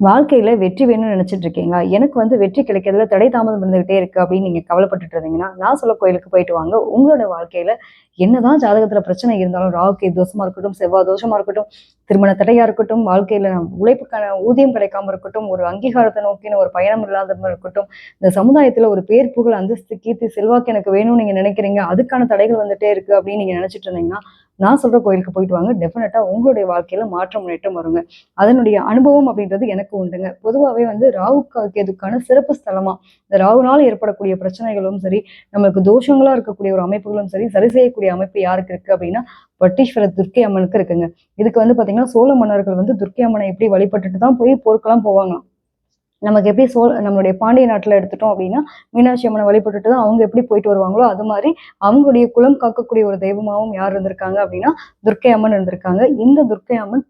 வாழ்க்கையில வெற்றி வேணும்னு நினைச்சிட்டு இருக்கீங்களா? எனக்கு வந்து வெற்றி கிடைக்கிறதுல தடை தாமதம் இருந்துகிட்டே இருக்கு அப்படின்னு நீங்க கவலைப்பட்டுட்டு இருந்தீங்கன்னா, நான் சொல்ல கோயிலுக்கு போயிட்டு வாங்க. உங்களோட வாழ்க்கையில என்னதான் ஜாதகத்துல பிரச்சனை இருந்தாலும், ராகு, கேது தோஷமா இருக்கட்டும், செவ்வாய் தோஷமா இருக்கட்டும், திருமண தடையா இருக்கட்டும், வாழ்க்கையில உழைப்புக்கான ஊதியம் கிடைக்காம இருக்கட்டும், ஒரு அங்கீகாரத்தை நோக்கின ஒரு பயணம் இல்லாத இருக்கட்டும், இந்த சமுதாயத்துல ஒரு பேர், புகழ், அந்தஸ்து, கீர்த்தி, செல்வாக்கு எனக்கு வேணும்னு நீங்க நினைக்கிறீங்க. அதுக்கான தடைகள் வந்துட்டே இருக்கு அப்படின்னு நீங்க நினைச்சிட்டு இருந்தீங்கன்னா, நான் சொல்ற கோயிலுக்கு போயிட்டு வாங்க. டெஃபினட்டா உங்களுடைய வாழ்க்கையில மாற்றம் முன்னேற்றம் வருங்க. அதனுடைய அனுபவம் அப்படின்றது எனக்கு உண்டுங்க. பொதுவாவே வந்து ராகு கேதுக்கான சிறப்பு ஸ்தலமா, இந்த ராகுனால ஏற்படக்கூடிய பிரச்சனைகளும் சரி, நம்மளுக்கு தோஷங்களா இருக்கக்கூடிய ஒரு அமைப்புகளும் சரி, சரி செய்யக்கூடிய அமைப்பு யாருக்கு இருக்கு அப்படின்னா, பட்டீஸ்வரர் துர்க்கை அம்மனுக்கு இருக்குங்க. இதுக்கு வந்து பாத்தீங்கன்னா, சோழ மன்னர்கள் வந்து துர்க்கை அம்மனை எப்படி வழிபட்டுட்டு தான் போய் போருக்கெல்லாம் போவாங்களாம். நமக்கு எப்படி நம்மளுடைய பாண்டிய நாட்டுல எடுத்துட்டோம் அப்படின்னா, மீனாட்சி அம்மனை வழிபட்டுட்டு தான் அவங்க எப்படி போயிட்டு வருவாங்களோ, அது மாரி அவங்களுடைய குலம் காக்கக்கூடிய ஒரு தெய்வமாவும் யார் இருந்திருக்காங்க அப்படின்னா, துர்க்கை அம்மன் இருந்திருக்காங்க. இந்த துர்க்கை அம்மன்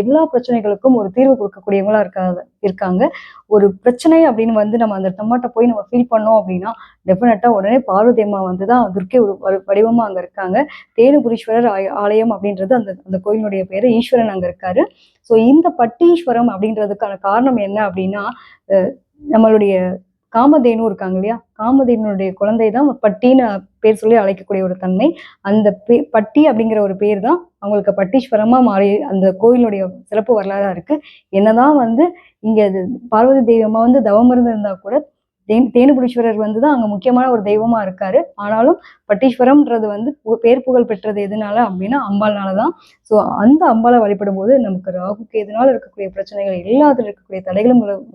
எல்லா பிரச்சனைகளுக்கும் ஒரு தீர்வு கொடுக்கக்கூடியவங்களா இருக்காங்க. ஒரு பிரச்சனை அப்படின்னு வந்து நம்ம அந்த அம்மாட்ட போய் நம்ம ஃபீல் பண்ணோம் அப்படின்னா, டெஃபினட்டா உடனே பார்வதி அம்மா வந்து தான் துர்க்கை ஒரு வடிவமா அங்க இருக்காங்க. தேனுபுரீஸ்வரர் ஆலயம் அப்படின்றது அந்த அந்த கோயிலினுடைய பேரு. ஈஸ்வரன் அங்க இருக்காரு. ஸோ இந்த பட்டீஸ்வரம் அப்படின்றதுக்கான காரணம் என்ன அப்படின்னா, அ நம்மளுடைய காமதேனு இருக்காங்க இல்லையா? காமதேனுடைய குழந்தை தான் பட்டின்னு பேர் சொல்லி அழைக்கக்கூடிய ஒரு தன்மை. அந்த பட்டி அப்படிங்கிற ஒரு பேர் தான் அவங்களுக்கு பட்டீஸ்வரமா மாறி அந்த கோயிலுடைய சிறப்பு வரலாறா இருக்கு. என்னதான் வந்து இங்க பார்வதி தெய்வமா வந்து தவம் இருந்தா கூட, தேனுபுரீஸ்வரர் வந்து தான் அங்க முக்கியமான ஒரு தெய்வமா இருக்காரு. ஆனாலும் பட்டீஸ்வரம்ன்றது வந்து பேர் புகழ் பெற்றது எதனால அப்படின்னா, அம்பாள்னால தான். ஸோ அந்த அம்பாள வழிபடும்போது நமக்கு ராகு கேதுனால இருக்கக்கூடிய பிரச்சனைகள் எல்லாத்துல இருக்கக்கூடிய தடைகளும் விலகும்.